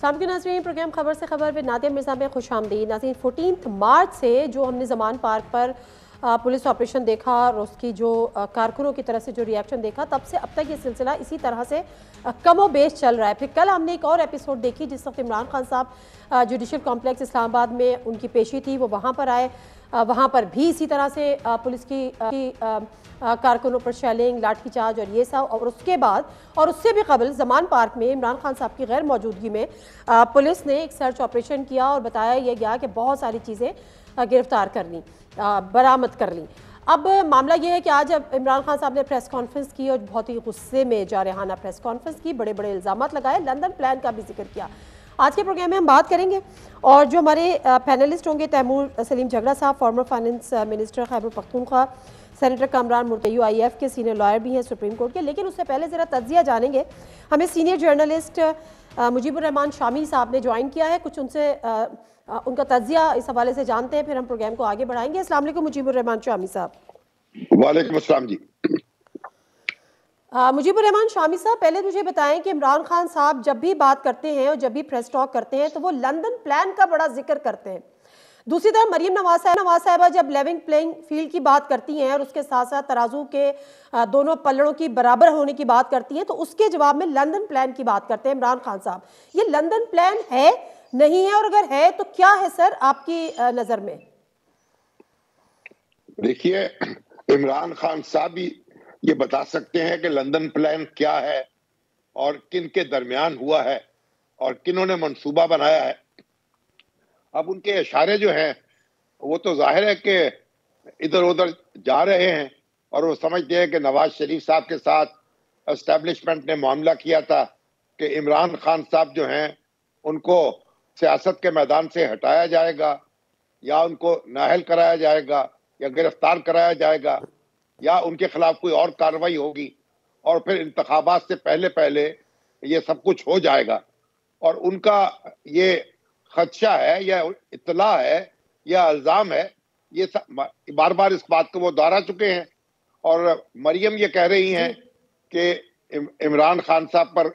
السلام علیکم ناظرین، پروگرام خبر سے خبر میں نادیہ مرزا میں خوش آمدید۔ ناظرین 14 مارچ سے جو ہم نے زمان پارک پر پولیس آپریشن دیکھا اور اس کی جو کارکنوں کی طرف سے جو ریاکشن دیکھا، تب سے اب تک یہ سلسلہ اسی طرح سے کم و بیش چل رہا ہے۔ پھر کل ہم نے ایک اور ایپیسوڈ دیکھی جس وقت عمران خان صاحب جوڈیشل کمپلیکس اسلام آباد میں ان کی پیشی تھی، وہ وہاں پر آئے، وہاں پر بھی اسی طرح سے پولیس کی کارکنوں پر شیلنگ، لاٹھی چارج اور یہ سب، اور اس کے بعد اور اس سے بھی قبل زمان پارک میں عمران خان صاحب کی غیر موجودگی میں پولیس نے ایک سرچ آپریشن کیا اور بتایا یہ گیا کہ بہت ساری چیزیں گرفتار کر لیں، برآمد کر لیں۔ اب معاملہ یہ ہے کہ آج اب عمران خان صاحب نے پریس کانفرنس کی اور بہت ہی غصے میں جارحانہ پریس کانفرنس کی، بڑے بڑے الزامات لگائے، لندن پلان کا بھی ذکر کیا۔ آج کے پروگرام میں ہم بات کریں گے اور جو ہمارے پینلسٹ ہوں گے، Timur Saleem Jhagra sahib, farmer finance minister Khyber Pakhtunkhwa, senator Kamran Murtaza UIF کے سینئر لائر بھی ہیں سپریم کورٹ کے، لیکن اس سے پہلے ذرا تجزیہ جانیں گے۔ ہمیں سینئر جرنلسٹ مجیب الرحمان شامی صاحب نے جوائن کیا ہے، کچھ ان سے ان کا تجزیہ اس حوالے سے جانتے ہیں، پھر ہم پروگرام کو آگے بڑھائیں گے۔ السلام علیکم مجیب الرحمان شامی صاحب۔ وعلیکم السلام جی۔ مجیب الرحمان شامی صاحب، پہلے مجھے بتائیں کہ عمران خان صاحب جب بھی بات کرتے ہیں اور جب بھی پریس ٹاک کرتے ہیں تو وہ لندن پلان کا بڑا ذکر کرتے ہیں۔ دوسری طرف مریم نواز صاحبہ جب لیونگ پلینگ فیلڈ کی بات کرتی ہیں اور اس کے ساتھ ساتھ ترازو کے دونوں پلڑوں کی برابر ہونے کی بات کرتی ہیں، تو اس کے جواب میں لندن پلان کی بات کرتے ہیں عمران خان صاحب۔ یہ لندن پلان ہے نہیں ہے، اور اگر ہے تو کیا ہے سر آپ کی نظر میں؟ دیکھیے، عمران خان صاحب بھی یہ بتا سکتے ہیں کہ لندن پلان کیا ہے اور کن کے درمیان ہوا ہے اور کنہوں نے منصوبہ بنایا ہے۔ اب ان کے اشارے جو ہیں وہ تو ظاہر ہے کہ ادھر ادھر جا رہے ہیں، اور وہ سمجھتے ہیں کہ نواز شریف صاحب کے ساتھ اسٹیبلشمنٹ نے معاملہ کیا تھا کہ عمران خان صاحب جو ہیں ان کو سیاست کے میدان سے ہٹایا جائے گا، یا ان کو نااہل کرایا جائے گا، یا گرفتار کرایا جائے گا، یا ان کے خلاف کوئی اور کارروائی ہوگی، اور پھر انتخابات سے پہلے پہلے یہ سب کچھ ہو جائے گا۔ اور ان کا یہ خدشہ ہے یا اطلاع ہے یا الزام ہے، یہ بار بار اس بات کو وہ دہرا چکے ہیں، اور مریم یہ کہہ رہی ہیں کہ عمران خان صاحب پر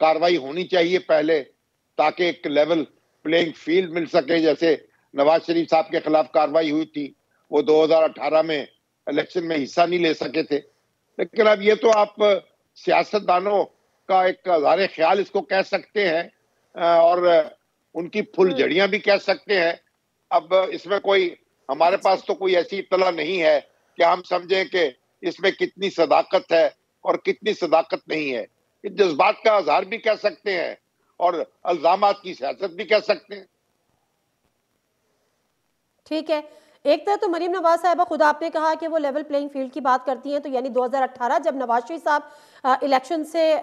کارروائی ہونی چاہیے پہلے، تاکہ ایک لیول پلینگ فیلڈ مل سکے، جیسے نواز شریف صاحب کے خلاف کارروائی ہوئی تھی، وہ 2018 میں الیکشن میں حصہ نہیں لے سکے تھے۔ لیکن اب یہ تو آپ سیاست دانوں کا ایک اظہار خیال اس کو کہہ سکتے ہیں، اور ان کی پھل جھڑیاں بھی کہہ سکتے ہیں۔ اب اس میں کوئی، ہمارے پاس تو کوئی ایسی اطلاع نہیں ہے کہ ہم سمجھیں کہ اس میں کتنی صداقت ہے اور کتنی صداقت نہیں ہے۔ جذبات کا اظہار بھی کہہ سکتے ہیں اور الزامات کی سیاست بھی کہہ سکتے ہیں۔ ٹھیک ہے، ایک طرح تو مریم نواز صاحبہ خود آپ نے کہا کہ وہ لیول پلینگ فیلڈ کی بات کرتی ہیں، تو یعنی 2018 جب نواز شریف صاحب الیکشن سے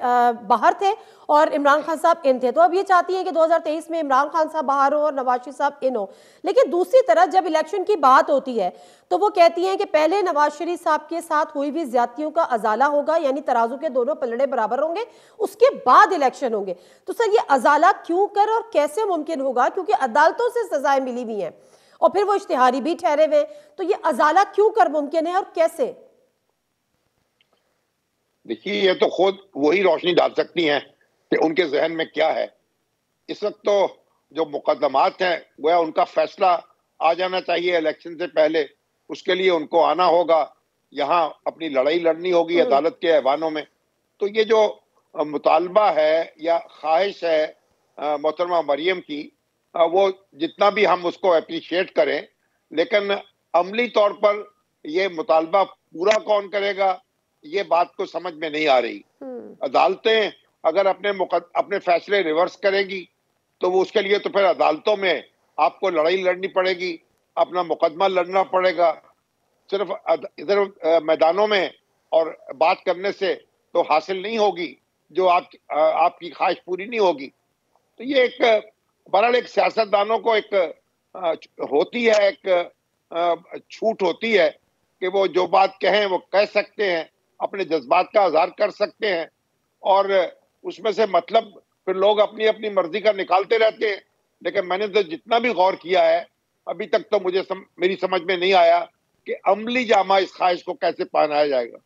باہر تھے اور عمران خان صاحب ان تھے، تو اب یہ چاہتی ہیں کہ 2023 میں عمران خان صاحب باہر ہو اور نواز شریف صاحب ان ہو۔ لیکن دوسری طرف جب الیکشن کی بات ہوتی ہے تو وہ کہتی ہیں کہ پہلے نواز شریف صاحب کے ساتھ ہوئی بھی زیادتیوں کا ازالہ ہوگا، یعنی ترازو کے دونوں پلڑے برابر ہوں گے، اس کے بعد الیکشن ہوں گے۔ تو سر یہ ازالہ کیوں کر اور کیسے ممکن ہوگا؟ کیونکہ عدالتوں سے سزائیں ملی ہوئی ہیں اور پھر وہ اشتہاری بھی ٹھہرے ہوئے، تو یہ ازالہ کیوں کر ممکن ہے اور کیسے؟ دیکھیے، یہ تو خود وہی روشنی ڈال سکتی ہیں کہ ان کے ذہن میں کیا ہے۔ اس وقت تو جو مقدمات ہیں گویا ان کا فیصلہ آ جانا چاہیے الیکشن سے پہلے، اس کے لیے ان کو آنا ہوگا، یہاں اپنی لڑائی لڑنی ہوگی عدالت کے ایوانوں میں۔ تو یہ جو مطالبہ ہے یا خواہش ہے محترمہ مریم کی، وہ جتنا بھی ہم اس کو اپریشیٹ کریں، لیکن عملی طور پر یہ مطالبہ پورا کون کرے گا، یہ بات کو سمجھ میں نہیں آ رہی۔ عدالتیں اگر اپنے فیصلے ریورس کریں گی تو وہ اس کے لیے تو پھر عدالتوں میں آپ کو لڑائی لڑنی پڑے گی، اپنا مقدمہ لڑنا پڑے گا۔ صرف ادھر میدانوں میں اور بات کرنے سے تو حاصل نہیں ہوگی، جو آپ کی خواہش پوری نہیں ہوگی۔ تو یہ ایک بہرحال ایک سیاست دانوں کو ایک ہوتی ہے، ایک چھوٹ ہوتی ہے کہ وہ جو بات کہیں وہ کہہ سکتے ہیں، اپنے جذبات کا اظہار کر سکتے ہیں، اور اس میں سے مطلب پھر لوگ اپنی اپنی مرضی کا نکالتے رہتے ہیں۔ لیکن میں نے تو جتنا بھی غور کیا ہے ابھی تک تو میری سمجھ میں نہیں آیا کہ عملی جامہ اس خواہش کو کیسے پہنایا جائے گا۔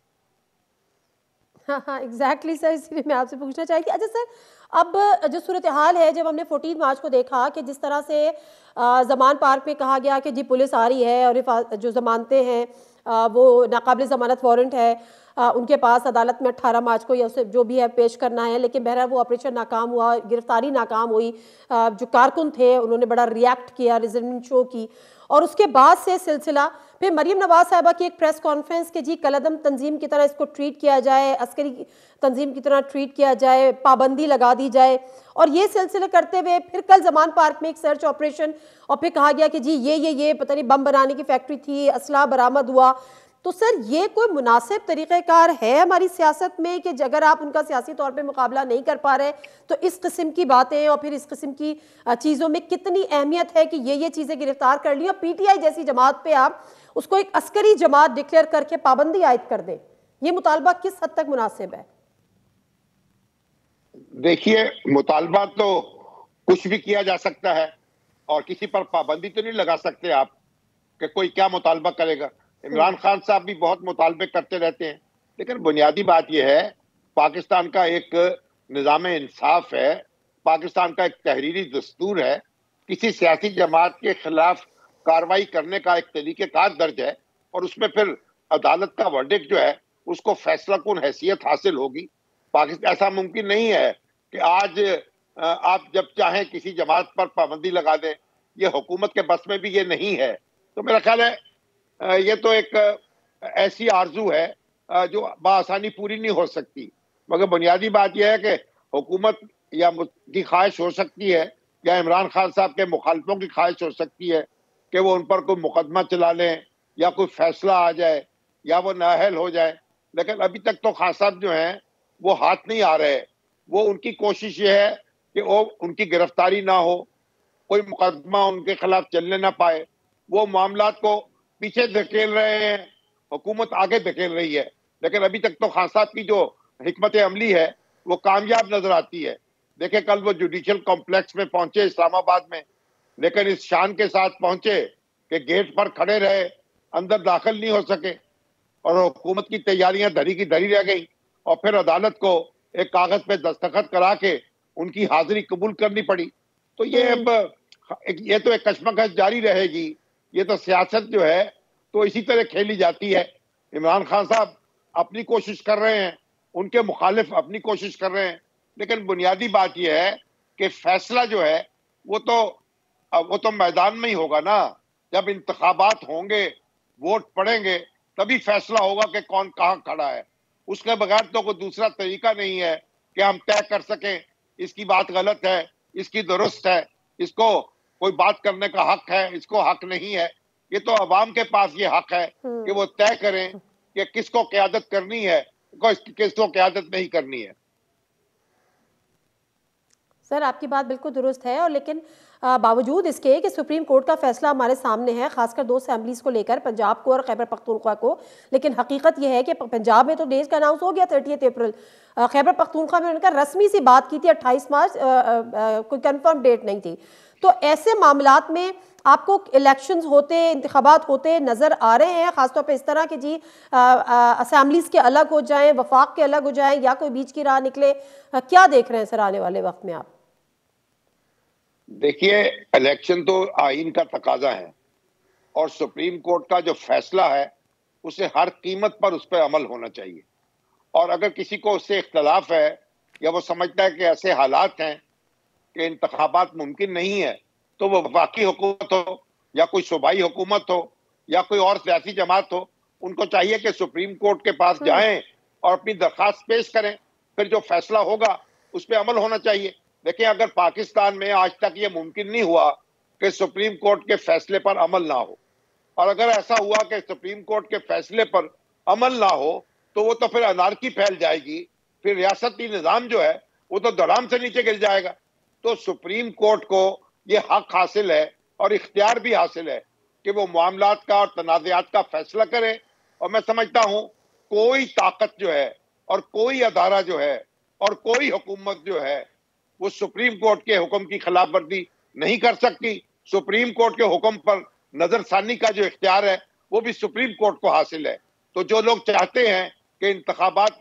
ہاں ہاں ایگزیکٹلی سر، اس لیے میں آپ سے پوچھنا چاہی تھی. اچھا سر، اب جو صورتحال ہے، جب ہم نے 14 مارچ کو دیکھا کہ جس طرح سے زمان پارک میں کہا گیا کہ جی پولیس آ رہی ہے اور جو ضمانتیں ہیں وہ ناقابل ضمانت وارنٹ ہے ان کے پاس عدالت میں 18 مارچ کو یا اسے جو بھی ہے پیش کرنا ہے، لیکن بہرحال وہ آپریشن ناکام ہوا، گرفتاری ناکام ہوئی. جو کارکن تھے انہوں نے بڑا ریاکٹ کیا، ریزلمنٹ شو کی، اور اس کے بعد سے سلسلہ پھر مریم نواز صاحبہ کی ایک پریس کانفرنس کہ جی کالعدم تنظیم کی طرح اس کو ٹریٹ کیا جائے، عسکری تنظیم کی طرح ٹریٹ کیا جائے، پابندی لگا دی جائے، اور یہ سلسلے کرتے ہوئے پھر کل زمان پارک میں ایک سرچ آپریشن، اور پھر کہا گیا کہ جی یہ پتہ نہیں بم بنانے کی فیکٹری تھی، اسلحہ برآمد ہوا. تو سر یہ کوئی مناسب طریقہ کار ہے ہماری سیاست میں کہ اگر آپ ان کا سیاسی طور پہ مقابلہ نہیں کر پا رہے تو اس قسم کی باتیں اور پھر اس قسم کی چیزوں میں کتنی اہمیت ہے کہ یہ چیزیں گرفتار کر لی اور پی ٹی آئی جیسی جماعت پہ آپ اس کو ایک عسکری جماعت ڈکلیئر کر کے پابندی عائد کر دیں؟ یہ مطالبہ کس حد تک مناسب ہے؟ دیکھیے، مطالبہ تو کچھ بھی کیا جا سکتا ہے اور کسی پر پابندی تو نہیں لگا سکتے آپ کہ کوئی کیا مطالبہ کرے گا. عمران خان صاحب بھی بہت مطالبے کرتے رہتے ہیں، لیکن بنیادی بات یہ ہے پاکستان کا ایک نظام انصاف ہے، پاکستان کا ایک تحریری دستور ہے، کسی سیاسی جماعت کے خلاف کاروائی کرنے کا ایک طریقہ کار درج ہے، اور اس میں پھر عدالت کا ورڈکٹ جو ہے اس کو فیصلہ کن حیثیت حاصل ہوگی. پاکستان ایسا ممکن نہیں ہے کہ آج آپ جب چاہیں کسی جماعت پر پابندی لگا دیں، یہ حکومت کے بس میں بھی یہ نہیں ہے. تو میرا خیال ہے یہ تو ایک ایسی آرزو ہے جو بآسانی پوری نہیں ہو سکتی. مگر بنیادی بات یہ ہے کہ حکومت یا کی خواہش ہو سکتی ہے یا عمران خان صاحب کے مخالفوں کی خواہش ہو سکتی ہے کہ وہ ان پر کوئی مقدمہ چلا لیں یا کوئی فیصلہ آ جائے یا وہ نااہل ہو جائے. لیکن ابھی تک تو خان صاحب جو ہیں وہ ہاتھ نہیں آ رہے. وہ ان کی کوشش یہ ہے کہ وہ ان کی گرفتاری نہ ہو، کوئی مقدمہ ان کے خلاف چلنے نہ پائے. وہ معاملات کو پیچھے دھکیل رہے ہیں، حکومت آگے دھکیل رہی ہے. لیکن ابھی تک تو خان صاحب کی جو حکمت عملی ہے وہ کامیاب نظر آتی ہے. دیکھیں کل وہ جوڈیشل کمپلیکس میں پہنچے اسلام آباد میں، لیکن اس شان کے ساتھ پہنچے کہ گیٹ پر کھڑے رہے، اندر داخل نہیں ہو سکے، اور حکومت کی تیاریاں دھری کی دھری رہ گئی، اور پھر عدالت کو ایک کاغذ پہ دستخط کرا کے ان کی حاضری قبول کرنی پڑی. تو یہ تو ایک کشمکش جاری رہے گی. یہ تو سیاست جو ہے تو اسی طرح کھیلی جاتی ہے. عمران خان صاحب اپنی کوشش کر رہے ہیں، ان کے مخالف اپنی کوشش کر رہے ہیں، لیکن بنیادی بات یہ ہے کہ فیصلہ جو ہے وہ تو میدان میں ہی ہوگا نا. جب انتخابات ہوں گے، ووٹ پڑیں گے، تبھی فیصلہ ہوگا کہ کون کہاں کھڑا ہے. اس کے بغیر تو کوئی دوسرا طریقہ نہیں ہے کہ ہم طے کر سکیں اس کی بات غلط ہے، اس کی درست ہے، اس کو کوئی بات کرنے کا حق ہے، اس کو حق نہیں ہے. یہ تو عوام کے پاس یہ حق ہے کہ وہ طے کریں کہ کس کو قیادت کرنی ہے، کس کو قیادت نہیں کرنی ہے. سر آپ کی بات بالکل درست ہے، اور لیکن باوجود اس کے کہ سپریم کورٹ کا فیصلہ ہمارے سامنے ہے، خاص کر 2 اسمبلیز کو لے کر، پنجاب کو اور خیبر پختونخوا کو، لیکن حقیقت یہ ہے کہ پنجاب میں تو ڈیٹ کا اناؤنس ہو گیا 30 اپریل، خیبر پختونخوا میں ان کا رسمی سی بات کی تھی 28 مارچ، کوئی کنفرم ڈیٹ نہیں تھی. تو ایسے معاملات میں آپ کو الیکشنز ہوتے، انتخابات ہوتے نظر آ رہے ہیں، خاص طور پہ اس طرح کہ جی اسمبلیز کے الگ ہو جائیں، وفاق کے الگ ہو جائیں، یا کوئی بیچ کی راہ نکلے؟ کیا دیکھ رہے ہیں سر آنے والے وقت میں آپ؟ دیکھیے، الیکشن تو آئین کا تقاضا ہے، اور سپریم کورٹ کا جو فیصلہ ہے اسے ہر قیمت پر اس پہ عمل ہونا چاہیے. اور اگر کسی کو اس سے اختلاف ہے یا وہ سمجھتا ہے کہ ایسے حالات ہیں کہ انتخابات ممکن نہیں ہے، تو وہ وفاقی حکومت ہو یا کوئی صوبائی حکومت ہو یا کوئی اور سیاسی جماعت ہو، ان کو چاہیے کہ سپریم کورٹ کے پاس جائیں اور اپنی درخواست پیش کریں. پھر جو فیصلہ ہوگا اس پہ عمل ہونا چاہیے. دیکھیں، اگر پاکستان میں آج تک یہ ممکن نہیں ہوا کہ سپریم کورٹ کے فیصلے پر عمل نہ ہو، اور اگر ایسا ہوا کہ سپریم کورٹ کے فیصلے پر عمل نہ ہو تو وہ تو پھر انارکی پھیل جائے گی، پھر ریاستی نظام جو ہے وہ تو دھڑام سے نیچے گر جائے گا. تو سپریم کورٹ کو یہ حق حاصل ہے اور اختیار بھی حاصل ہے کہ وہ معاملات کا اور تنازعات کا فیصلہ کرے. اور میں سمجھتا ہوں کوئی طاقت جو ہے اور کوئی ادارہ جو ہے اور کوئی حکومت جو ہے وہ سپریم کورٹ کے حکم کی خلاف ورزی نہیں کر سکتی. سپریم کورٹ کے حکم پر نظر ثانی کا جو اختیار ہے وہ بھی سپریم کورٹ کو حاصل ہے. تو جو لوگ چاہتے ہیں کہ انتخابات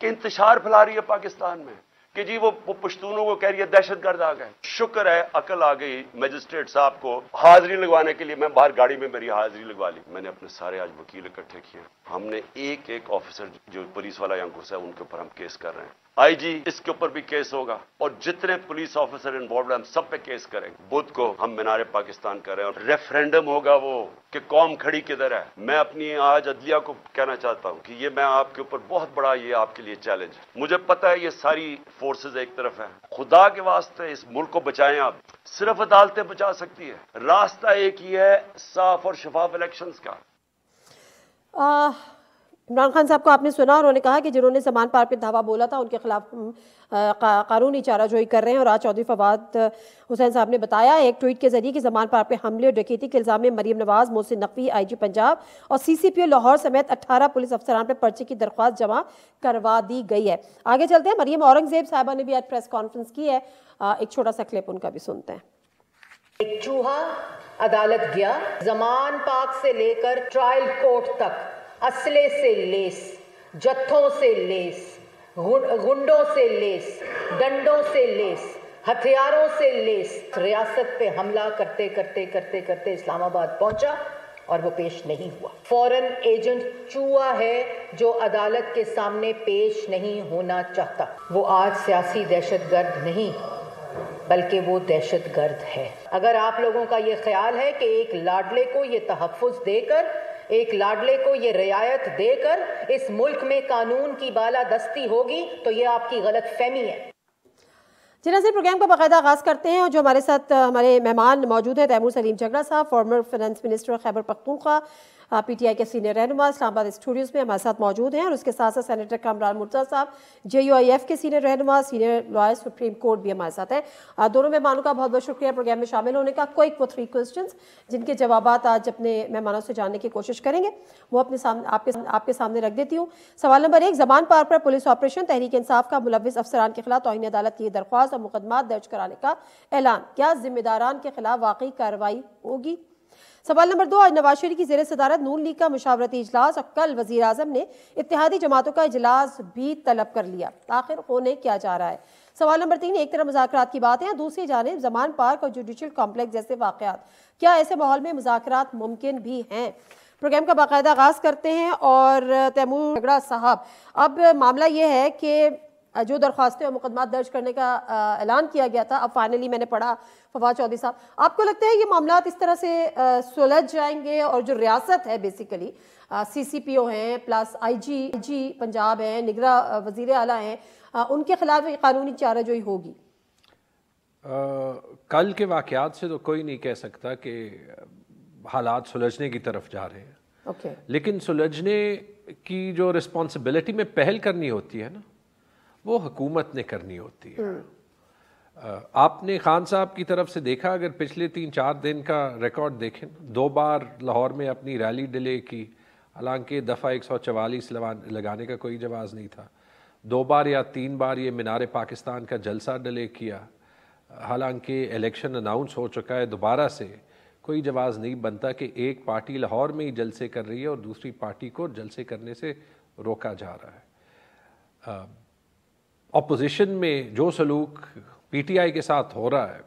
کہ انتشار پھیلا رہی ہے پاکستان میں کہ جی وہ پشتونوں کو کہہ رہی ہے دہشت گرد آ گئے. شکر ہے عقل آ گئی میجسٹریٹ صاحب کو حاضری لگوانے کے لیے. میں باہر گاڑی میں میری حاضری لگوا لی. میں نے اپنے سارے آج وکیل اکٹھے کیے. ہم نے ایک ایک آفیسر جو پولیس والا یہاں گھسا ہے ان کے اوپر ہم کیس کر رہے ہیں. آئی جی اس کے اوپر بھی کیس ہوگا اور جتنے پولیس آفیسر انوالوڈ ہیں ہم سب پہ کیس کریں گے. بدھ کو ہم مینار پاکستان کر رہے ہیں اور ریفرینڈم ہوگا وہ کہ قوم کھڑی کدھر ہے. میں اپنی آج عدلیہ کو کہنا چاہتا ہوں کہ یہ میں آپ کے اوپر بہت بڑا یہ آپ کے لیے چیلنج ہے. مجھے پتا ہے یہ ساری فورسز ایک طرف ہیں. خدا کے واسطے اس ملک کو بچائیں. آپ صرف عدالتیں بچا سکتی ہے. راستہ ایک ہی ہے صاف اور شفاف الیکشنز کا. عمران خان صاحب کو آپ نے سنا، انہوں نے کہا کہ جنہوں نے زمان پار پہ دعویٰ بولا تھا ان کے خلاف قانونی چارہ جوئی کر رہے ہیں. اور آج چودھری فواد حسین صاحب نے بتایا ایک ٹویٹ کے ذریعے کہ زمان پار پہ حملے اور ڈکیتی کے الزام میں مریم نواز، محسن نقوی، آئی جی پنجاب اور سی سی پی او لاہور سمیت 18 پولیس افسران پہ پرچے کی درخواست جمع کروا دی گئی ہے. آگے چلتے ہیں. مریم اورنگزیب صاحبہ نے بھی آج پریس کانفرنس کی ہے. ایک چھوٹا سا کلپ ان کا بھی سنتے ہیں. ایک چوہا عدالت گیا، زمان پاک سے لے کر ٹرائل کورٹ تک اسلحے سے لیس، جتھوں سے لیس، گنڈوں سے لیس، ڈنڈوں سے لیس، ہتھیاروں سے لیس ریاست پہ حملہ کرتے کرتے کرتے کرتے اسلام آباد پہنچا اور وہ پیش نہیں ہوا. فورن ایجنٹ چوہا ہے جو عدالت کے سامنے پیش نہیں ہونا چاہتا. وہ آج سیاسی دہشت گرد نہیں بلکہ وہ دہشت گرد ہے. اگر آپ لوگوں کا یہ خیال ہے کہ ایک لاڈلے کو یہ تحفظ دے کر، ایک لاڈلے کو یہ رعایت دے کر اس ملک میں قانون کی بالادستی ہوگی تو یہ آپ کی غلط فہمی ہے. جی ناظرین، پروگرام کا باقاعدہ آغاز کرتے ہیں اور جو ہمارے ساتھ ہمارے مہمان موجود ہیں Timur Saleem Jhagra sahib, former finance minister Khyber Pakhtunkhwa, P T I کے سینئر رہنما اسلام آباد اسٹوڈیوز میں ہمارے ساتھ موجود ہیں. اور اس کے ساتھ ساتھ سینیٹر کامران مرتضیٰ صاحب جے یو آئی ایف کے سینئر رہنما، سینئر لائر سپریم کورٹ بھی ہمارے ساتھ ہیں. دونوں مہمانوں کا بہت بہت شکریہ پروگرام میں شامل ہونے کا. کوئک وہ 3 کوسچنز جن کے جوابات آج اپنے مہمانوں سے جاننے کی کوشش کریں گے، وہ اپنے سامنے آپ کے سامنے رکھ دیتی ہوں. سوال نمبر 1، زمان پار پر پولیس آپریشن تحریک انصاف کا ملوث افسران کے خلاف توہین عدالت کی درخواست اور مقدمات درج کرانے کا اعلان. کیا ذمہ داران کے خلاف واقعی کارروائی ہوگی؟ سوال نمبر 2، آج نواز شریف کی زیر صدارت نون لیگ کا مشاورتی اجلاس اور کل وزیر اعظم نے اتحادی جماعتوں کا اجلاس بھی طلب کر لیا. آخر ہونے کیا جا رہا ہے؟ سوال نمبر 3، ایک طرف مذاکرات کی بات ہے، دوسری جانب زمان پارک اور جوڈیشل کمپلیکس جیسے واقعات، کیا ایسے ماحول میں مذاکرات ممکن بھی ہیں؟ پروگرام کا باقاعدہ آغاز کرتے ہیں. اور تیمور جھگڑا صاحب، اب معاملہ یہ ہے کہ جو درخواستیں اور مقدمات درج کرنے کا اعلان کیا گیا تھا، اب فائنلی میں نے پڑھا فواد چودھری صاحب، آپ کو لگتا ہے یہ معاملات اس طرح سے سلجھ جائیں گے اور جو ریاست ہے بیسیکلی سی سی پی او ہیں پلس آئی جی پنجاب ہیں، نگراں وزیر اعلیٰ ہیں، ان کے خلاف قانونی چارہ جوئی ہوگی؟ کل کے واقعات سے تو کوئی نہیں کہہ سکتا کہ حالات سلجھنے کی طرف جا رہے ہیں، لیکن سلجھنے کی جو رسپانسبلٹی میں پہل کرنی ہوتی ہے نا، وہ حکومت نے کرنی ہوتی ہے. آپ نے خان صاحب کی طرف سے دیکھا، اگر پچھلے 3-4 دن کا ریکارڈ دیکھیں، 2 بار لاہور میں اپنی ریلی ڈیلے کی، حالانکہ دفعہ 144 لگانے کا کوئی جواز نہیں تھا. 2 بار یا 3 بار یہ مینار پاکستان کا جلسہ ڈیلے کیا، حالانکہ الیکشن اناؤنس ہو چکا ہے. دوبارہ سے کوئی جواز نہیں بنتا کہ ایک پارٹی لاہور میں ہی جلسے کر رہی ہے اور دوسری پارٹی کو جلسے کرنے سے روکا جا رہا ہے. اپوزیشن میں جو سلوک پی ٹی آئی کے ساتھ ہو رہا ہے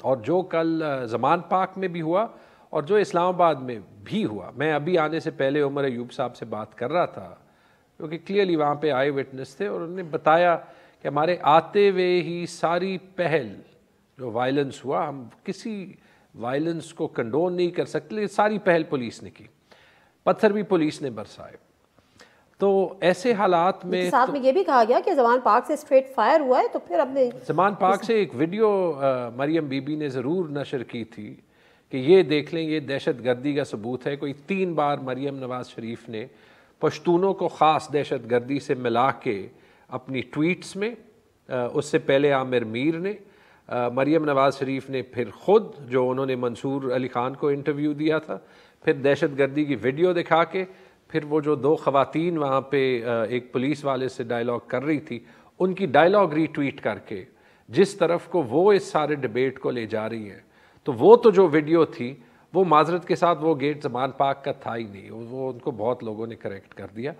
اور جو کل زمان پاک میں بھی ہوا اور جو اسلام آباد میں بھی ہوا، میں ابھی آنے سے پہلے عمر ایوب صاحب سے بات کر رہا تھا کیونکہ کلیئرلی وہاں پہ آئے وٹنس تھے اور انہوں نے بتایا کہ ہمارے آتے ہوئے ہی ساری پہل جو وائلنس ہوا، ہم کسی وائلنس کو کنڈون نہیں کر سکتے، لیکن ساری پہل پولیس نے کی، پتھر بھی پولیس نے برسائے. تو ایسے حالات میں ساتھ میں یہ بھی کہا گیا کہ زمان پاک سے اسٹریٹ فائر ہوا ہے، تو پھر اب نے زمان پاک سے ایک ویڈیو مریم بی بی نے ضرور نشر کی تھی کہ یہ دیکھ لیں، یہ دہشت گردی کا ثبوت ہے. کوئی 3 بار مریم نواز شریف نے پشتونوں کو خاص دہشت گردی سے ملا کے اپنی ٹویٹس میں، اس سے پہلے عامر میر نے، مریم نواز شریف نے پھر خود جو انہوں نے منصور علی خان کو انٹرویو دیا تھا، پھر دہشت گردی کی ویڈیو دکھا کے، پھر وہ جو 2 خواتین وہاں پہ ایک پولیس والے سے ڈائلاگ کر رہی تھی، ان کی ڈائلاگ ری ٹویٹ کر کے جس طرف کو وہ اس سارے ڈیبیٹ کو لے جا رہی ہیں. تو وہ تو جو ویڈیو تھی وہ معذرت کے ساتھ وہ گیٹ زمان پاک کا تھا ہی نہیں، وہ ان کو بہت لوگوں نے کریکٹ کر دیا.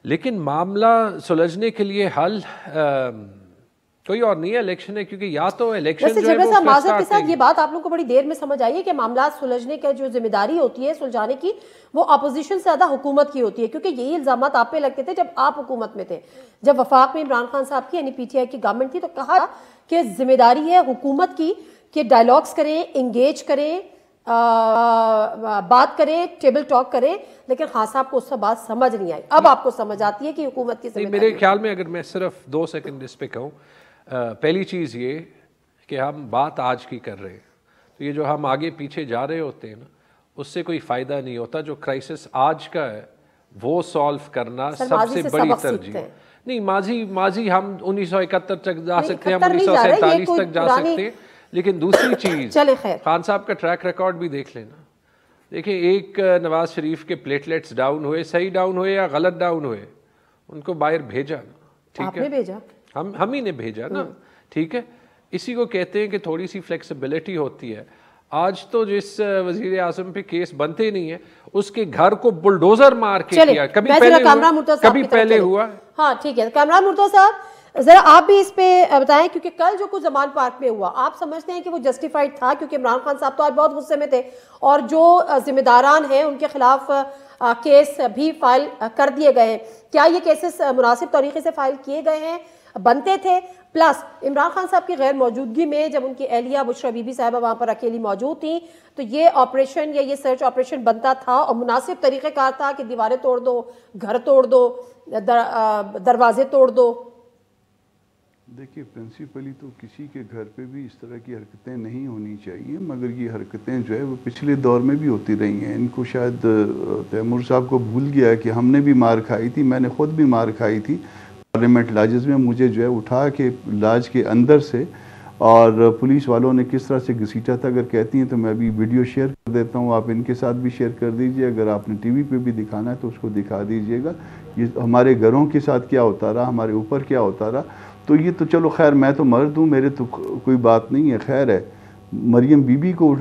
لیکن معاملہ سلجھنے کے لیے حل کوئی اور نہیں ہے، الیکشن ہے، کیونکہ یا تو الیکشن جو ہے وہ معذرت کے ساتھ یہ بات آپ لوگوں کو بڑی دیر میں سمجھ آئی ہے کہ معاملات سلجھنے کا جو ذمہ داری ہوتی ہے سلجھانے کی وہ اپوزیشن سے زیادہ حکومت کی ہوتی ہے، کیونکہ یہی الزامات آپ پہ لگتے تھے جب آپ حکومت میں تھے. جب وفاق میں عمران خان صاحب کی یعنی پی ٹی آئی کی گورنمنٹ تھی تو کہا کہ ذمہ داری ہے حکومت کی کہ ڈائیلاگز کریں، انگیج کریں، بات کریں، ٹیبل ٹاک کریں، لیکن خان صاحب کو اس سے بات سمجھ نہیں آئی. اب آپ کو سمجھ آتی ہے کہ حکومت کی ذمہ داری. میرے خیال میں اگر میں صرف 2 سیکنڈ اس پہ کہوں، پہلی چیز یہ کہ ہم بات آج کی کر رہے ہیں، تو یہ جو ہم آگے پیچھے جا رہے ہوتے ہیں نا اس سے کوئی فائدہ نہیں ہوتا. جو کرائسس آج کا ہے وہ سالو کرنا سب سے بڑی ترجیح. نہیں، ماضی ہم 1971 تک جا سکتے ہیں، ہم 1947 تک جا سکتے ہیں، لیکن دوسری چیز خان صاحب کا ٹریک ریکارڈ بھی دیکھ لینا. دیکھیں، ایک نواز شریف کے پلیٹلیٹس ڈاؤن ہوئے، صحیح ڈاؤن ہوئے یا غلط ڈاؤن ہوئے، ان کو باہر بھیجا نا. ٹھیک ہے، ہم ہی نے بھیجا نا. ٹھیک ہے، اسی کو کہتے ہیں کہ تھوڑی سی فلیکسیبلٹی ہوتی ہے. آج تو جس وزیر اعظم پہ کیس بنتے نہیں ہیں اس کے گھر کو بلڈوزر مار کے کیا، کبھی پہلے ہوا. ہاں ٹھیک ہے، کامران مرتضیٰ صاحب ذرا آپ بھی اس پہ بتائیں، کیونکہ کل جو کچھ زمان پارک میں ہوا آپ سمجھتے ہیں کہ وہ جسٹیفائڈ تھا؟ کیونکہ عمران خان صاحب تو آج بہت غصے میں تھے اور جو ذمہ داران ہیں ان کے خلاف کیس بھی فائل کر دیے گئے ہیں. کیا یہ کیسز مناسب طریقے سے فائل کیے گئے ہیں، بنتے تھے؟ پلس عمران خان صاحب کی غیر موجودگی میں جب ان کی اہلیہ بشرا بی بی صاحبہ وہاں پر اکیلی موجود تھیں تو یہ آپریشن یا یہ سرچ آپریشن بنتا تھا اور مناسب طریقہ کار تھا کہ دیواریں توڑ دو، گھر توڑ دو، دروازے توڑ دو. دیکھیے، پرنسپلی تو کسی کے گھر پہ بھی اس طرح کی حرکتیں نہیں ہونی چاہیے، مگر یہ حرکتیں جو ہے وہ پچھلے دور میں بھی ہوتی رہی ہیں. ان کو شاید تیمور صاحب کو بھول گیا کہ ہم نے بھی مار کھائی تھی، میں نے خود بھی مار کھائی تھی پارلیمنٹ لاجز میں. مجھے جو ہے اٹھا کے لاج کے اندر سے اور پولیس والوں نے کس طرح سے گھسیٹا تھا. اگر کہتی ہیں تو میں ابھی ویڈیو شیئر کر دیتا ہوں، آپ ان کے ساتھ بھی شیئر کر دیجئے. اگر آپ نے ٹی وی پہ بھی دکھانا ہے تو اس کو دکھا دیجئے گا. یہ ہمارے گھروں کے ساتھ کیا ہوتا رہا، ہمارے اوپر کیا ہوتا رہا. تو یہ تو چلو خیر، میں تو مرد ہوں، میرے تو کوئی بات نہیں ہے، خیر ہے. مریم بی بی کو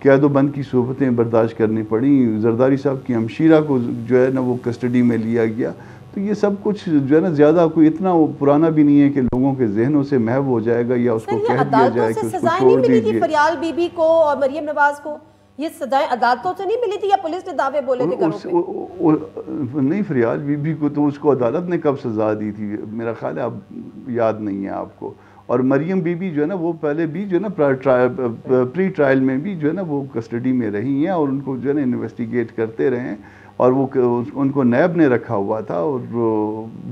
قید و بند کی صحبتیں برداشت کرنی پڑیں، زرداری صاحب کی ہمشیرہ کو جو ہے نا وہ کسٹڈی میں لیا گیا. تو یہ سب کچھ جو ہے نا زیادہ کوئی اتنا پرانا بھی نہیں ہے کہ لوگوں کے ذہنوں سے محو ہو جائے گا یا اس کو کہہ دیا جائے کہ اس کو چھوڑ دیجیے. فریال بی بی کو اور مریم نواز کو یہ سزائیں عدالتوں سے نہیں ملی تھی یا پولیس نے دعوے بولے تھے گھروں پہ؟ نہیں، فریال بی بی کو تو اس کو عدالت نے کب سزا دی تھی میرا خیال ہے اب یاد نہیں ہے آپ کو. اور مریم بی بی جو ہے نا وہ پہلے بھی جو ہے نا پری ٹرائل میں بھی جو ہے نا وہ کسٹڈی میں رہی ہیں اور ان کو جو ہے نا انویسٹیگیٹ کرتے رہے ہیں. اور وہ ان کو نیب نے رکھا ہوا تھا اور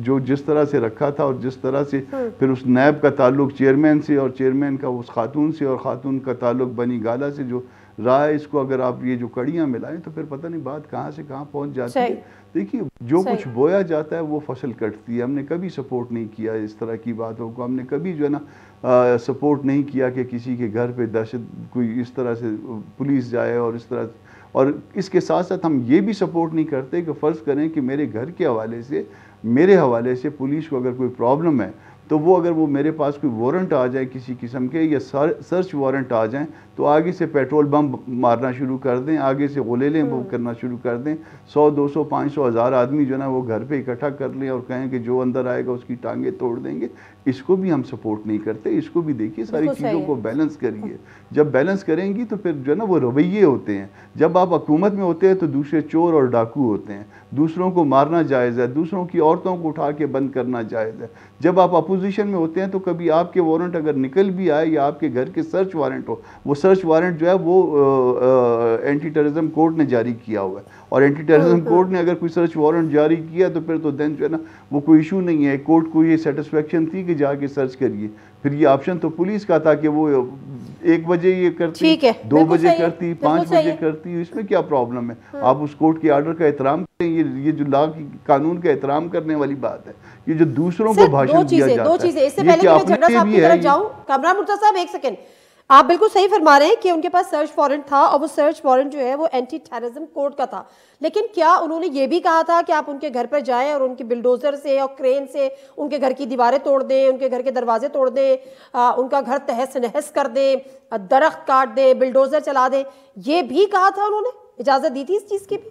جو جس طرح سے رکھا تھا اور جس طرح سے پھر اس نیب کا تعلق چیئرمین سے اور چیئرمین کا اس خاتون سے اور خاتون کا تعلق بنی گالا سے جو رہا ہے، اس کو اگر آپ یہ جو کڑیاں ملائیں تو پھر پتہ نہیں بات کہاں سے کہاں پہنچ جاتی ہے. دیکھیے، جو کچھ بویا جاتا ہے وہ فصل کٹتی ہے. ہم نے کبھی سپورٹ نہیں کیا اس طرح کی باتوں کو. ہم نے کبھی جو ہے نا سپورٹ نہیں کیا کہ کسی کے گھر پہ دہشت کوئی اس طرح سے پولیس جائے اور اس طرح. اور اس کے ساتھ ساتھ ہم یہ بھی سپورٹ نہیں کرتے کہ فرض کریں کہ میرے گھر کے حوالے سے پولیس کو اگر کوئی پرابلم ہے تو وہ اگر وہ میرے پاس کوئی وارنٹ آ جائے کسی قسم کے یا سرچ وارنٹ آ جائیں تو آگے سے پیٹرول بم مارنا شروع کر دیں، آگے سے غلیلیں کرنا شروع کر دیں. 100 200 500 1000 آدمی جو ہے نا وہ گھر پہ اکٹھا کر لیں اور کہیں کہ جو اندر آئے گا اس کی ٹانگیں توڑ دیں گے. اس کو بھی ہم سپورٹ نہیں کرتے. اس کو بھی دیکھیے، ساری چیزوں کو بیلنس کریے. جب بیلنس کریں گی تو پھر جو ہے نا وہ رویے ہوتے ہیں. جب آپ حکومت میں ہوتے ہیں تو دوسرے چور اور ڈاکو ہوتے ہیں، دوسروں کو مارنا جائز ہے، دوسروں کی عورتوں کو اٹھا کے بند کرنا جائز ہے. جب آپ اپوزیشن میں ہوتے ہیں تو کبھی آپ کے وارنٹ اگر نکل بھی آئے یا آپ کے گھر کے سرچ وارنٹ ہو، وہ سرچ وارنٹ جو ہے وہ اینٹی ٹیررزم کوڈ نے جاری کیا ہوا ہے. اور اینٹی ٹیررزم کوڈ نے اگر کوئی سرچ وارنٹ جاری کیا تو پھر تو دین جو ہے نا وہ کوئی ایشو نہیں ہے. کورٹ کو یہ سیٹسفیکشن تھی کہ جا کے سرچ کریے. پھر یہ آپشن تو پولیس کا تھا کہ وہ 1 بجے یہ کرتی، 2 بجے کرتی، 5 بجے کرتی. اس میں کیا پرابلم ہے؟ آپ اس کورٹ کے آرڈر کا احترام کریں. یہ جو لا کی قانون کا احترام کرنے والی بات ہے. یہ جو دوسروں کو بھاشن دیا جاتا ہے، دو چیزیں اس سے پہلے کہ میں جھگڑا صاحب کی طرف جاؤں. کامران مرتضیٰ صاحب ایک سیکنڈ، آپ بالکل صحیح فرما رہے ہیں کہ ان کے پاس سرچ وارنٹ تھا اور وہ سرچ وارنٹ جو ہے وہ اینٹی ٹیررزم کوڈ کا تھا. لیکن کیا انہوں نے یہ بھی کہا تھا کہ آپ ان کے گھر پر جائیں اور ان کے بلڈوزر سے اور کرین سے ان کے گھر کی دیواریں توڑ دیں، ان کے گھر کے دروازے توڑ دیں، ان کا گھر تہس نہس کر دیں، درخت کاٹ دیں، بلڈوزر چلا دیں؟ یہ بھی کہا تھا انہوں نے؟ اجازت دی تھی اس چیز کی بھی؟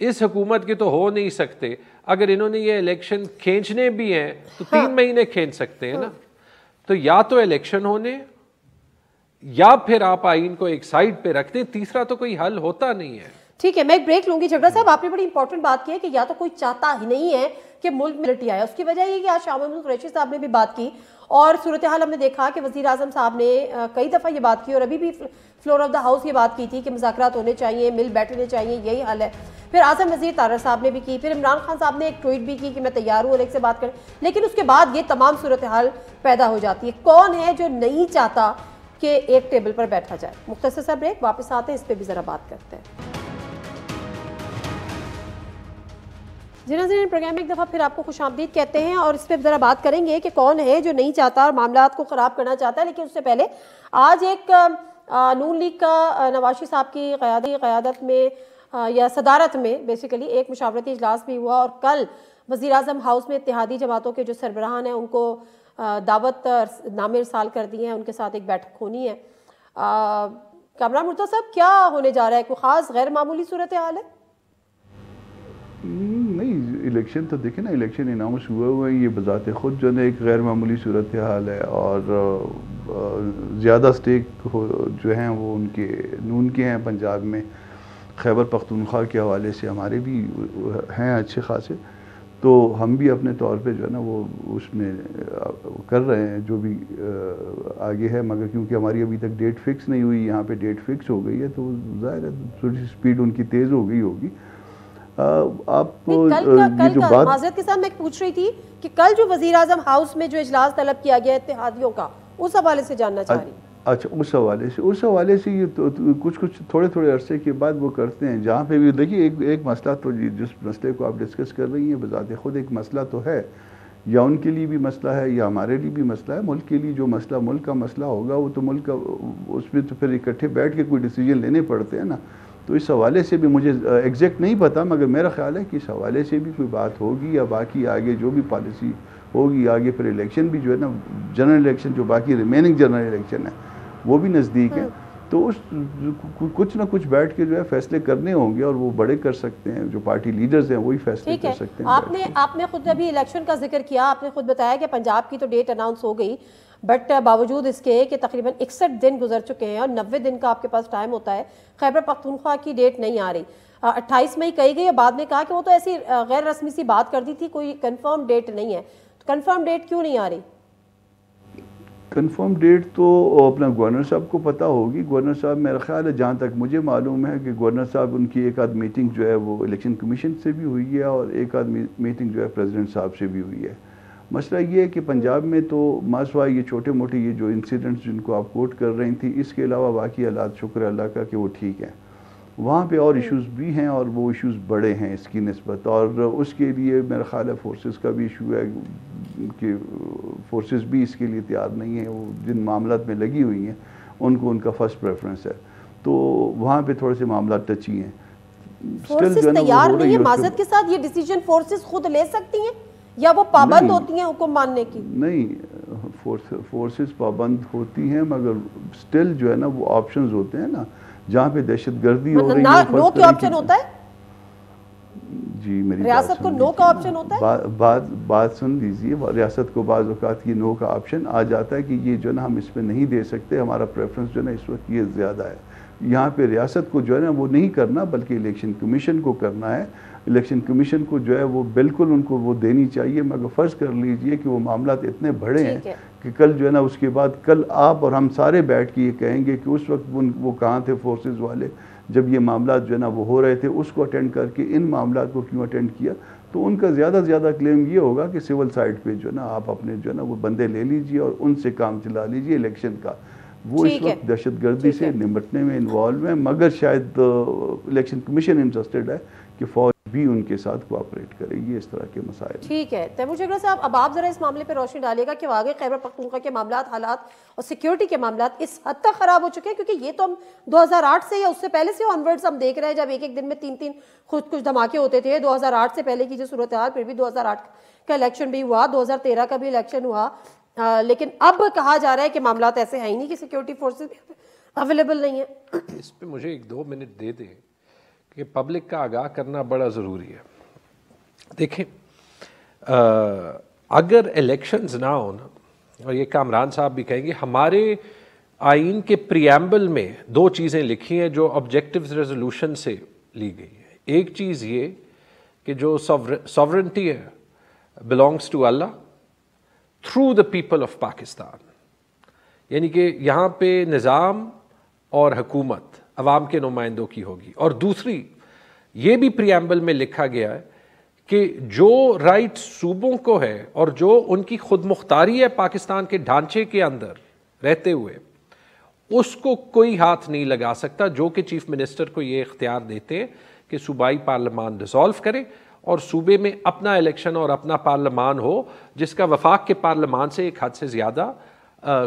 اس حکومت کے تو ہو نہیں سکتے. اگر انہوں نے یہ الیکشن کھینچنے بھی ہیں تو 3 مہینے کھینچ سکتے ہیں نا. تو یا تو الیکشن ہونے یا پھر آپ آئین کو ایک سائڈ پہ رکھ دیں, تیسرا تو کوئی حل ہوتا نہیں ہے. ٹھیک ہے, میں ایک بریک لوں گی. جھگڑا صاحب, آپ نے بڑی امپورٹنٹ بات کی ہے کہ یا تو کوئی چاہتا ہی نہیں ہے کہ ملک میں ملٹری آیا. اس کی وجہ یہ کہ آج شاہ محمود قریشی صاحب نے بھی بات کی اور صورتحال ہم نے دیکھا کہ وزیر اعظم صاحب نے کئی دفعہ یہ بات کی اور ابھی بھی فلور آف دا ہاؤس یہ بات کی تھی کہ مذاکرات ہونے چاہیے, مل بیٹھنے چاہیے, یہی حل ہے. پھر اعظم وزیر طارر صاحب نے بھی کی, پھر عمران خان صاحب نے ایک ٹویٹ بھی کی کہ میں تیار ہوں الیگ سے بات کریں. لیکن اس کے بعد یہ تمام صورتحال پیدا ہو جاتی ہے. کون ہے جو نہیں چاہتا کہ ایک ٹیبل پر بیٹھا جائے؟ مختصر سا بریک, واپس آتے ہیں, اس پہ بھی ذرا بات کرتے ہیں. جی ناظرین, پروگرام میں ایک دفعہ پھر آپ کو خوش آمدید کہتے ہیں اور اس پہ ذرا بات کریں گے کہ کون ہے جو نہیں چاہتا اور معاملات کو خراب کرنا چاہتا ہے. لیکن اس سے پہلے آج ایک نون لیگ کا نواز شریف صاحب کی قیادت میں یا صدارت میں بیسیکلی ایک مشاورتی اجلاس بھی ہوا اور کل وزیر اعظم ہاؤس میں اتحادی جماعتوں کے جو سربراہان ہیں ان کو دعوت نامے ارسال کر دیے ہیں, ان کے ساتھ ایک بیٹھک ہونی ہے. کامران مرتضیٰ صاحب, کیا ہونے جا رہا ہے؟ کوئی خاص غیر معمولی صورتحال ہے؟ نہیں, الیکشن تو دیکھیں نا, الیکشن اناؤنس ہوا ہے, یہ بذات خود جو ہے ایک غیر معمولی صورتحال ہے اور زیادہ سٹیک جو ہیں وہ ان کے نون کے ہیں پنجاب میں. خیبر پختونخوا کے حوالے سے ہمارے بھی ہیں اچھے خاصے, تو ہم بھی اپنے طور پہ جو ہے نا وہ اس میں کر رہے ہیں جو بھی آگے ہے. مگر کیونکہ ہماری ابھی تک ڈیٹ فکس نہیں ہوئی, یہاں پہ ڈیٹ فکس ہو گئی ہے تو ظاہر ہے تھوڑی سی اسپیڈ ان کی تیز ہو گئی ہوگی. آپ کل معذرت کے ساتھ میں پوچھ رہی تھی کہ کل جو وزیر اعظم ہاؤس میں جو اجلاس طلب کیا گیا اتحادیوں کا, اس حوالے سے جاننا چاہ رہی. اچھا, اس حوالے سے یہ کچھ تھوڑے عرصے کے بعد وہ کرتے ہیں. جہاں پہ بھی دیکھیے ایک مسئلہ تو جس مسئلے کو آپ ڈسکس کر رہی ہیں بذات خود ایک مسئلہ تو ہے, یا ان کے لیے بھی مسئلہ ہے یا ہمارے لیے بھی مسئلہ ہے. ملک کے لیے جو مسئلہ ملک کا مسئلہ ہوگا وہ تو ملک کا, اس میں تو پھر اکٹھے بیٹھ کے کوئی ڈیسیجن لینے پڑتے ہیں نا. تو اس حوالے سے بھی مجھے ایگزیکٹ نہیں پتا, مگر میرا خیال ہے کہ اس حوالے سے بھی کوئی بات ہوگی, یا باقی آگے جو بھی پالیسی ہوگی آگے پھر الیکشن بھی جو ہے نا, جنرل الیکشن جو باقی ریمیننگ جنرل الیکشن ہے وہ بھی نزدیک ہے, تو اس کچھ نہ کچھ بیٹھ کے جو ہے فیصلے کرنے ہوں گے اور وہ بڑے کر سکتے ہیں, جو پارٹی لیڈرز ہیں وہی فیصلے کر سکتے ہیں. آپ نے خود ابھی الیکشن کا ذکر کیا, آپ نے خود بتایا کہ پنجاب کی تو ڈیٹ اناؤنس ہو گئی, بٹ باوجود اس کے کہ تقریباً 61 دن گزر چکے ہیں اور 90 دن کا آپ کے پاس ٹائم ہوتا ہے, خیبر پختونخوا کی ڈیٹ نہیں آ رہی. 28 مئی کہی گئی, بعد میں کہا کہ وہ تو ایسی غیر رسمی سی بات کر دی تھی, کوئی کنفرم ڈیٹ نہیں ہے. کنفرم ڈیٹ کیوں نہیں آ رہی؟ کنفرم ڈیٹ تو اپنا گورنر صاحب کو پتہ ہوگی. گورنر صاحب میرا خیال ہے جہاں تک مجھے معلوم ہے کہ گورنر صاحب ان کی ایک آدھ میٹنگ جو ہے وہ الیکشن کمیشن سے بھی ہوئی ہے اور ایک آدھ میٹنگ جو ہے پریزیڈنٹ صاحب سے بھی ہوئی ہے. مسئلہ یہ ہے کہ پنجاب میں تو ماسوا یہ چھوٹے موٹے یہ جو انسیڈنٹس جن کو آپ کوٹ کر رہی تھیں, اس کے علاوہ باقی حالات شکر اللہ کا کہ وہ ٹھیک ہیں. وہاں پہ اور ایشوز بھی ہیں اور وہ ایشوز بڑے ہیں اس کی نسبت, اور اس کے لیے میرا خیال ہے فورسز کا بھی ایشو ہے کہ فورسز بھی اس کے لیے تیار نہیں ہیں. وہ جن معاملات میں لگی ہوئی ہیں ان کو ان کا فرسٹ پریفرنس ہے, تو وہاں پہ تھوڑے سے معاملات ٹچی ہیں. فورسز تیار نہیں ہے معذرت کے ساتھ, یہ ڈیسیجن فورسز خود لے سکتی ہیں یا وہ پابند ہوتی ہیں حکم ماننے کی؟ نہیں, فورسز پابند ہوتی ہیں, مگر سٹل جو ہے نا وہ آپشنز ہوتے ہیں نا, جہاں پہ دہشت گردی ہو رہی ہے. نو کا آپشن ہوتا ہے؟ جی میری ریاست کو نو کا آپشن ہوتا ہے؟ بات سن لیجیے, ریاست کو بعض اوقات یہ نو کا آپشن آ جاتا ہے کہ یہ جو ہے نا ہم اس پہ نہیں دے سکتے, ہمارا پریفرنس جو ہے نا اس وقت یہ زیادہ ہے. یہاں پہ ریاست کو جو ہے نا وہ نہیں کرنا بلکہ الیکشن کمیشن کو کرنا ہے. الیکشن کمیشن کو جو ہے وہ بالکل ان کو وہ دینی چاہیے, مگر فرض کر لیجئے کہ وہ معاملات اتنے بڑے ہیں کہ کل جو ہے نا اس کے بعد کل آپ اور ہم سارے بیٹھ کے یہ کہیں گے کہ اس وقت وہ کہاں تھے فورسز والے جب یہ معاملات جو ہے نا وہ ہو رہے تھے, اس کو اٹینڈ کر کے ان معاملات کو کیوں اٹینڈ کیا. تو ان کا زیادہ سے زیادہ کلیم یہ ہوگا کہ سول سائڈ پہ جو ہے نا آپ اپنے جو ہے نا وہ بندے لے لیجئے اور ان سے کام چلا لیجئے الیکشن کا. وہ اس وقت دہشت گردی سے نمٹنے میں انوالو ہیں, مگر شاید الیکشن کمیشن انٹرسٹڈ ہے کہ فوج بھی ان کے ساتھ کوآپریٹ کرے گی, اس طرح کے مسائل. ٹھیک ہے تیمور جھگڑا صاحب, اب آپ ذرا اس معاملے پہ روشنی ڈالیے گا کہ آگے خیبر پختونخوا کے معاملات, حالات اور سیکیورٹی کے معاملات اس حد تک خراب ہو چکے ہیں, کیونکہ یہ تو ہم 2008 سے یا اس سے پہلے سے آنورڈز ہم دیکھ رہے ہیں, جب ایک دن میں 3 خود کچھ دھماکے ہوتے تھے. 2008 سے پہلے کی جو صورتحال, پھر بھی 2008 کا الیکشن بھی ہوا, 2013 کا بھی الیکشن ہوا, لیکن اب کہا جا رہا ہے کہ معاملات ایسے ہیں ہی نہیں کہ سیکیورٹی فورسز اویلیبل نہیں ہیں. اس پہ مجھے 1-2 منٹ دے دیں کہ پبلک کا آگاہ کرنا بڑا ضروری ہے. دیکھیں اگر الیکشنز نہ ہونا، اور یہ کامران صاحب بھی کہیں گے، ہمارے آئین کے پریامبل میں 2 چیزیں لکھی ہیں جو آبجیکٹیوز ریزولوشن سے لی گئی ہیں. ایک چیز یہ کہ جو سوورنٹی ہے belongs to Allah through the people of Pakistan, یعنی کہ یہاں پہ نظام اور حکومت عوام کے نمائندوں کی ہوگی. اور دوسری یہ بھی پریامبل میں لکھا گیا ہے کہ جو رائٹ صوبوں کو ہے اور جو ان کی خود مختاری ہے پاکستان کے ڈھانچے کے اندر رہتے ہوئے، اس کو کوئی ہاتھ نہیں لگا سکتا، جو کہ چیف منسٹر کو یہ اختیار دیتے ہیں کہ صوبائی پارلیمان ڈیزالو کرے اور صوبے میں اپنا الیکشن اور اپنا پارلیمان ہو جس کا وفاق کے پارلیمان سے ایک حد سے زیادہ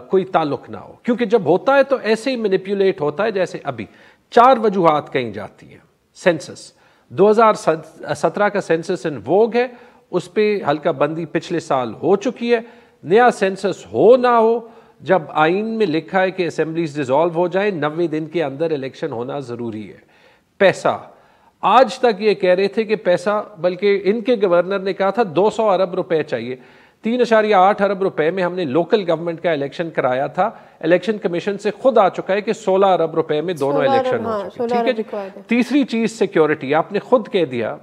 کوئی تعلق نہ ہو. کیونکہ جب ہوتا ہے تو ایسے ہی مینیپولیٹ ہوتا ہے جیسے ابھی 4 وجوہات کہیں جاتی ہیں. سینسس 2017 کا سینسس ان ووگ ہے، اس پہ حلقہ بندی پچھلے سال ہو چکی ہے. نیا سینسس ہو نہ ہو، جب آئین میں لکھا ہے کہ اسمبلیز ڈیزالو ہو جائیں 90 دن کے اندر الیکشن ہونا ضروری ہے. پیسہ آج تک یہ کہہ رہے تھے کہ پیسہ، بلکہ ان کے گورنر نے کہا تھا 200 ارب روپے چاہیے. 3.8 ارب روپے میں ہم نے لوکل گورنمنٹ کا الیکشن کرایا تھا. الیکشن کمیشن سے خود آ چکا ہے کہ 16 ارب روپے میں دونوں الیکشن ہو چکے. ٹھیک ہے جی. تیسری چیز سیکیورٹی، آپ نے خود کہہ دیا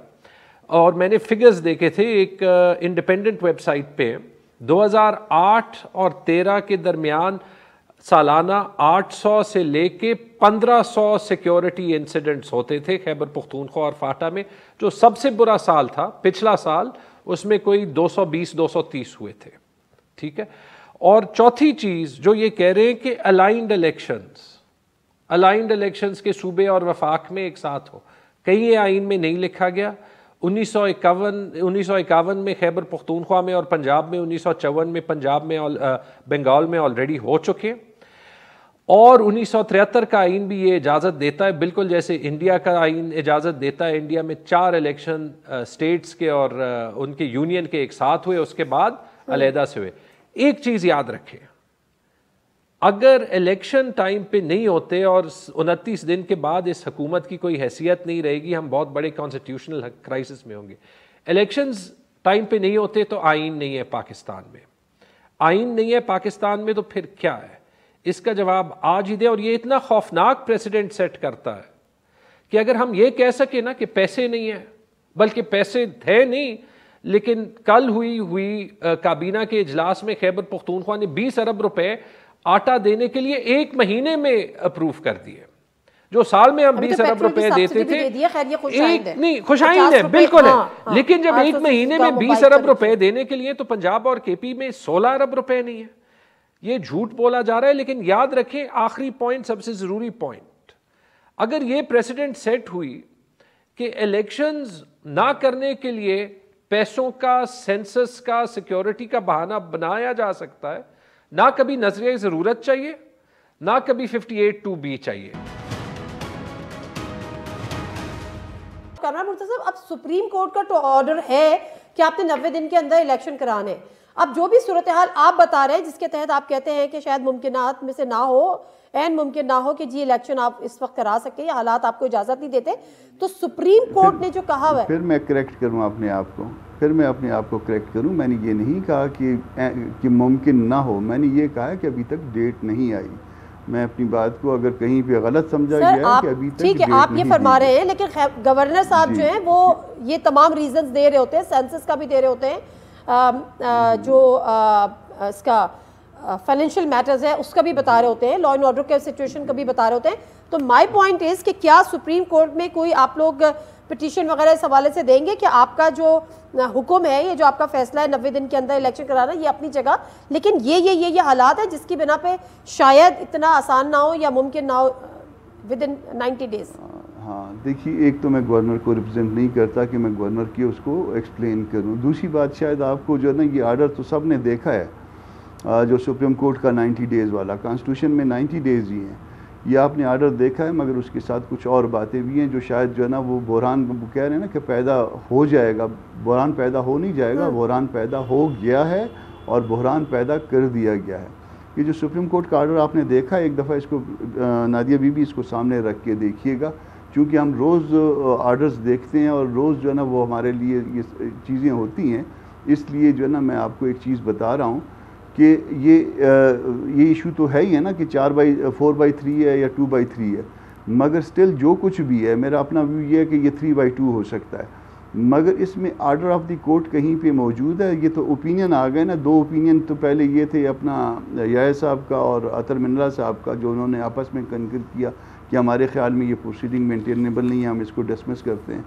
اور میں نے فگرز دیکھے تھے ایک انڈیپینڈنٹ ویب سائٹ پہ. 2008 اور 13 کے درمیان سالانہ 800 سے لے کے 1500 سیکیورٹی انسیڈنٹس ہوتے تھے خیبر پختونخوا اور فاٹا میں. جو سب سے برا سال تھا پچھلا سال، اس میں کوئی 220-230 ہوئے تھے. ٹھیک ہے. اور چوتھی چیز جو یہ کہہ رہے ہیں کہ الائنڈ الیکشنز کے صوبے اور وفاق میں ایک ساتھ ہو، کہیں یہ آئین میں نہیں لکھا گیا. 1951 میں خیبر پختونخوا میں اور پنجاب میں، 1954 میں پنجاب میں اور بنگال میں آلریڈی ہو چکے. اور 1973 کا آئین بھی یہ اجازت دیتا ہے، بالکل جیسے انڈیا کا آئین اجازت دیتا ہے. انڈیا میں 4 الیکشن سٹیٹس کے اور ان کے یونین کے ایک ساتھ ہوئے، اس کے بعد علیحدہ سے ہوئے. ایک چیز یاد رکھیں، اگر الیکشن ٹائم پہ نہیں ہوتے اور 29 دن کے بعد اس حکومت کی کوئی حیثیت نہیں رہے گی، ہم بہت بڑے کانسٹیٹیوشنل کرائسس میں ہوں گے. الیکشنز ٹائم پہ نہیں ہوتے تو آئین نہیں ہے پاکستان میں. آئین نہیں ہے پاکستان میں تو پھر کیا ہے؟ اس کا جواب آج ہی دیں. اور یہ اتنا خوفناک پریسیڈنٹ سیٹ کرتا ہے کہ اگر ہم یہ کہہ سکیں نا کہ پیسے نہیں ہیں، بلکہ پیسے تھے نہیں، لیکن کل ہوئی کابینہ کے اجلاس میں خیبر پختونخوا نے 20 ارب روپے آٹا دینے کے لیے 1 مہینے میں اپروو کر دیے. جو سال میں ہم 20 ارب روپے دیتے تھے، نہیں خوش آئند ہے بالکل ہے، لیکن جب 1 مہینے میں 20 ارب روپے دینے کے لیے تو پنجاب اور کے پی میں 16 ارب روپے نہیں ہے. یہ جھوٹ بولا جا رہا ہے. لیکن یاد رکھیں آخری پوائنٹ، سب سے ضروری پوائنٹ، اگر یہ پریسیڈنٹ سیٹ ہوئی کہ الیکشنز نہ کرنے کے لیے پیسوں کا، سینسس کا، سیکیورٹی کا بہانہ بنایا جا سکتا ہے، نہ کبھی نظریہ ضرورت چاہیے، نہ کبھی 58(2)B چاہیے. کامران مرتضی صاحب، اب سپریم کورٹ کا تو آرڈر ہے کہ آپ نے 90 دن کے اندر الیکشن کرانے. اب جو بھی صورتحال آپ بتا رہے ہیں جس کے تحت آپ کہتے ہیں کہ شاید ممکنات میں سے نہ ہو، این ممکن نہ ہو کہ جی الیکشن آپ اس وقت کرا سکیں یا حالات آپ کو اجازت نہیں دیتے، تو سپریم کورٹ نے جو کہا ہوا ہے، پھر میں کریکٹ کروں اپنے آپ کو کریکٹ کروں. میں نے یہ نہیں کہا کہ ممکن نہ ہو، میں نے یہ کہا ہے کہ ابھی تک ڈیٹ نہیں آئی. میں اپنی بات کو اگر کہیں پہ غلط سمجھا گیا ہے کہ ابھی تک ٹھیک ہے آپ یہ فرما رہے ہیں، لیکن گورنر صاحب جو ہیں وہ یہ تمام ریزنز دے رہے ہوتے ہیں، سینسس کا بھی دے رہے ہوتے ہیں، جو اس کا فائنینشیل میٹرز ہے اس کا بھی بتا رہے ہوتے ہیں، لا اینڈ آرڈر کے سچویشن کا بھی بتا رہے ہوتے ہیں. تو مائی پوائنٹ از کہ کیا سپریم کورٹ میں کوئی آپ لوگ پٹیشن وغیرہ اس حوالے سے دیں گے کہ آپ کا جو حکم ہے، یہ جو آپ کا فیصلہ ہے 90 دن کے اندر الیکشن کرانا، یہ اپنی جگہ، لیکن یہ حالات ہے جس کی بنا پہ شاید اتنا آسان نہ ہو یا ممکن نہ ہو ود ان 90 ڈیز. ہاں دیکھیے، ایک تو میں گورنر کو ریپرزینٹ نہیں کرتا کہ میں گورنر کی اس کو ایکسپلین کروں. دوسری بات، شاید آپ کو جو ہے نا یہ آرڈر تو سب نے دیکھا ہے، جو سپریم کورٹ کا 90 ڈیز والا، کانسٹیٹیوشن میں 90 ڈیز ہی ہیں. یہ آپ نے آرڈر دیکھا ہے، مگر اس کے ساتھ کچھ اور باتیں بھی ہیں جو شاید جو ہے نا وہ بحران کہہ رہے ہیں نا کہ پیدا ہو جائے گا. بحران پیدا ہو نہیں جائے گا، بحران پیدا ہو گیا ہے اور بحران پیدا کر دیا گیا ہے. یہ جو سپریم کورٹ کا آرڈر آپ نے دیکھا، ایک دفعہ اس کو نادیہ بی بی اس کو سامنے رکھ کے دیکھیے گا. چونکہ ہم روز آرڈرز دیکھتے ہیں اور روز جو ہے نا وہ ہمارے لیے یہ چیزیں ہوتی ہیں، اس لیے جو ہے نا میں آپ کو ایک چیز بتا رہا ہوں کہ یہ ایشو تو ہے ہی ہے نا کہ 4/4/3 ہے یا 2/3 ہے، مگر سٹل جو کچھ بھی ہے میرا اپنا ویو یہ ہے کہ یہ 3/2 ہو سکتا ہے، مگر اس میں آرڈر آف دی کورٹ کہیں پہ موجود ہے۔ یہ تو اوپینین آ گئے نا، 2 اوپینین تو پہلے یہ تھے اپنا یاحیٰ صاحب کا اور عطر منرا صاحب کا، جو انہوں نے آپس میں کنکر کیا کہ ہمارے خیال میں یہ پروسیڈنگ مینٹینیبل نہیں ہے، ہم اس کو ڈسمس کرتے ہیں۔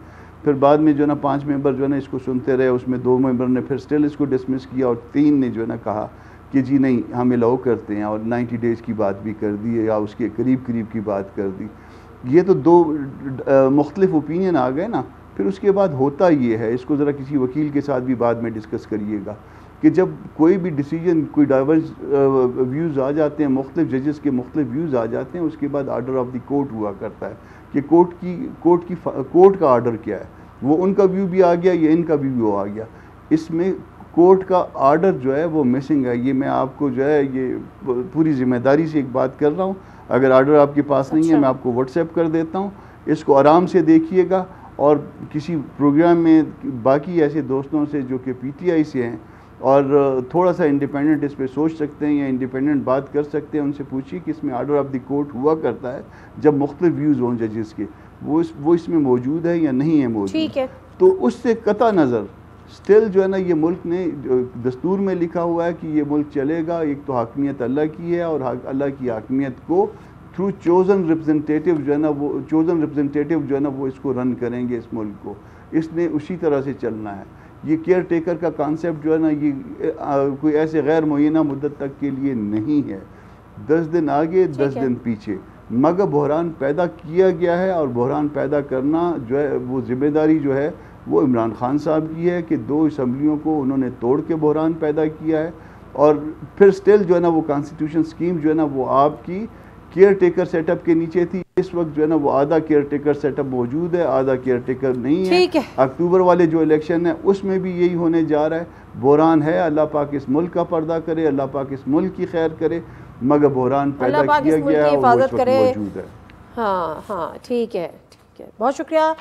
پھر بعد میں جو ہے نا 5 ممبر جو ہے نا اس کو سنتے رہے، اس میں 2 ممبر نے پھر سٹل اس کو ڈسمس کیا اور 3 نے جو ہے نا کہا کہ جی نہیں ہم الاؤ کرتے ہیں، اور 90 ڈیز کی بات بھی کر دی یا اس کے قریب کی بات کر دی۔ یہ تو 2 مختلف اوپینین آ گئے نا۔ پھر اس کے بعد ہوتا یہ ہے، اس کو ذرا کسی وکیل کے ساتھ بھی بعد میں ڈسکس کریے گا، کہ جب کوئی بھی ڈیسیجن کوئی ڈائیورس ویوز آ جاتے ہیں، مختلف ججز کے مختلف ویوز آ جاتے ہیں، اس کے بعد آرڈر آف دی کورٹ ہوا کرتا ہے کہ کورٹ کا آرڈر کیا ہے۔ وہ ان کا ویو بھی آ گیا، یہ ان کا بھی ویو آ گیا۔ اس میں کورٹ کا آرڈر جو ہے وہ مسنگ ہے۔ یہ میں آپ کو جو ہے یہ پوری ذمہ داری سے ایک بات کر رہا ہوں، اگر آرڈر آپ کے پاس نہیں ہے میں آپ کو واٹس ایپ کر دیتا ہوں، اس کو آرام سے دیکھیے گا، اور کسی پروگرام میں باقی ایسے دوستوں سے جو کہ پی ٹی آئی سے ہیں اور تھوڑا سا انڈیپینڈنٹ اس پہ سوچ سکتے ہیں یا انڈیپینڈنٹ بات کر سکتے ہیں، ان سے پوچھیے کہ اس میں آرڈر آف دی کورٹ ہوا کرتا ہے جب مختلف ویوز ہوں ججز کے، وہ اس میں موجود ہے یا نہیں ہے موجود۔ ٹھیک ہے، تو اس سے قطع نظر سٹل جو ہے نا یہ ملک نے دستور میں لکھا ہوا ہے کہ یہ ملک چلے گا، ایک تو حاکمیت اللہ کی ہے، اور اللہ کی حاکمیت کو تھرو چوزن ریپرزنٹیٹیو جو ہے نا وہ اس کو رن کریں گے اس ملک کو، اس نے اسی طرح سے چلنا ہے۔ یہ کیئر ٹیکر کا کانسیپٹ جو ہے نا یہ کوئی ایسے غیر معینہ مدت تک کے لیے نہیں ہے، 10 دن آگے 10 دن پیچھے، مگر بحران پیدا کیا گیا ہے، اور بحران پیدا کرنا جو ہے وہ ذمہ داری جو ہے وہ عمران خان صاحب کی ہے کہ 2 اسمبلیوں کو انہوں نے توڑ کے بحران پیدا کیا ہے، اور پھر سٹل جو ہے نا وہ کانسٹیٹیوشن سکیم جو ہے نا وہ آپ کی کیئر ٹیکر سیٹ اپ کے نیچے تھی۔ اس وقت جو ہے نا وہ آدھا کیئر ٹیکر سیٹ اپ موجود ہے، آدھا کیئر ٹیکر نہیں ہے۔ اکتوبر والے جو الیکشن ہے اس میں بھی یہی ہونے جا رہا ہے، بحران ہے، اللہ پاک اس ملک کا پردہ کرے، اللہ پاک اس ملک کی خیر کرے، مگر بحران پیدا کیا گیا ہے اور وہ اس وقت موجود ہے۔ ہاں ٹھیک ہے، بہت شکریہ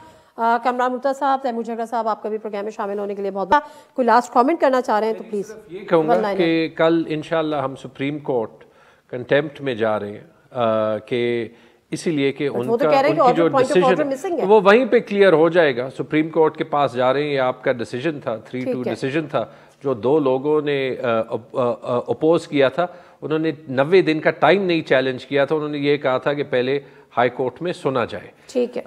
کامران مرتضیٰ صاحب، تیمور جھگڑا صاحب، آپ کا بھی پروگرام میں شامل ہونے کے لیے بہت بہت۔ کوئی لاسٹ کامنٹ کرنا چاہ رہے ہیں تو پلیز۔ یہ کہوں گا کہ کل انشاءاللہ ہم سپریم کورٹ کنٹیمپٹ میں جا رہے ہیں، کہ اسی لیے کہ ان کی جو ڈیسیجن وہ وہیں پہ کلیئر ہو جائے گا۔ سپریم کورٹ کے پاس جا رہے ہیں، یہ آپ کا ڈیسیجن تھا، 3-2 ڈیسیجن تھا، جو 2 لوگوں نے اپوز کیا تھا، انہوں نے 90 دن کا ٹائم نہیں چیلنج کیا تھا، انہوں نے یہ کہا تھا کہ پہلے ہائی کورٹ میں سنا جائے، ٹھیک ہے،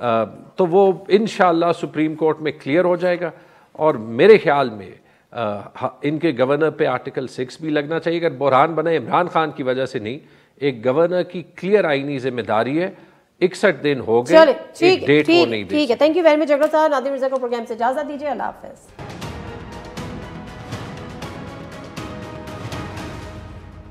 تو وہ انشاءاللہ سپریم کورٹ میں کلیئر ہو جائے گا۔ اور میرے خیال میں ان کے گورنر پہ آرٹیکل 6 بھی لگنا چاہیے، اگر بحران بنا عمران خان کی وجہ سے نہیں، ایک گورنر کی کلیئر آئینی ذمہ داری ہے۔ 61 دن ہو گئے، ایک ڈیٹ وہ نہیں دے۔ ٹھیک ہے، تھینک یو ویری مچ جھگڑا صاحب۔ نادر مرزا کو پروگرام سے اجازت دیجیے، اللہ حافظ۔